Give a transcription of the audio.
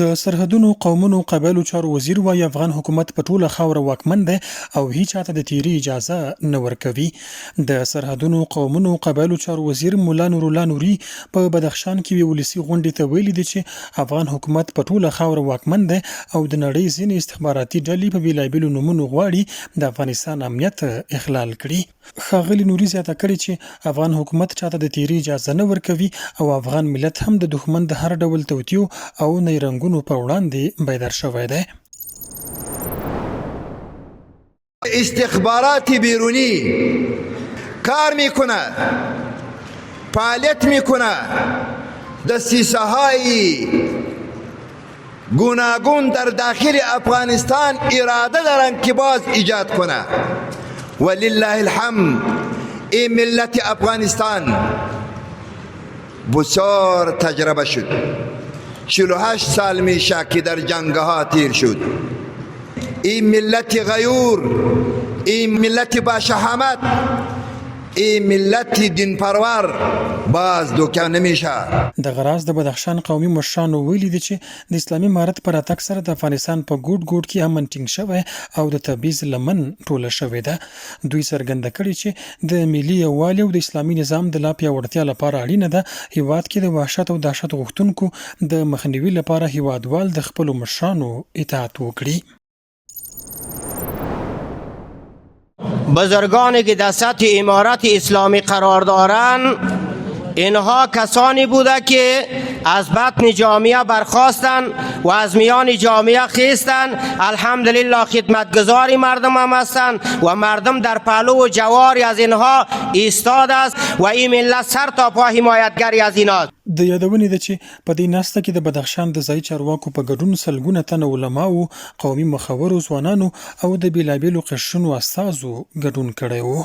د سرحدونو قومونو قبایلو چارو وزیر وايي افغان حکومت په ټوله خاوره واکمن دی او هیڅ چاته د تیری اجازه نه ورکوي. د سرحدونو قومونو قبایلو چارو وزیر مولا نور الله نوري په بدخشان کې ولسی غونډې ته ویلي دي چې افغان حکومت په ټوله خاوره واکمن دی او د نړۍ ځینې استخباراتي ډلې په بیلابیلو نومونو غواړي د افغانستان امنیت اخلال کړي. ښاغلي نوري زیاته کړې چې افغان حکومت چاته د تیری اجازه نه ورکوي او افغان ملت هم د دښمن د هر ډول توتیو او نیرنګونو په وړاندې بیدار شوی دی. استخبارات بیرونی کار میکنه، فعالیت میکنه، دسیسه های گوناگون در داخل افغانستان اراده دارن که باز ایجاد کنه. ولله الحمد این ملت افغانستان بسیار تجربه شد. 48 سال میشه که در جنگ ها تیر شد. این ملت غیور، این ملت با شهامت، این ملت دین پرور باز دوکه نمیشه. د غراز د بدخشان قومي مشرانو ویلي دي چې د اسلامي امارت پر اتک سره د افغانستان په ګوټ ګوټ کې امن ټینګ شوی او د تبعیض لمن ټوله شوې ده. دوی څرګنده کړي چې د ملي یووالي او د اسلامي نظام د لا پیاوړتیا لپاره اړینه ده هیواد کې د وحشت او دهشت غوښتونکو د مخنیوي لپاره هیوادوال د خپلو مشرانو اطاعت وکړي. بزرگانی که در سطح امارت اسلامی قرار دارند اینها کسانی بوده که از بطن جامعه برخواستند و از میان جامعه خیستند. الحمدلله خدمتگزاری مردم هم هستند و مردم در پهلو و جواری از اینها ایستاد است و این ملت سر تا پا حمایتگری از ایناست. د یادونې ده چې په دې ناسته کې د بدخشان د ځایي چارواکو په ګډون سلګونه تنه علماو، قومي مخورو، ځوانانو او د بیلابیلو قشرونو استازو ګډون کړی و.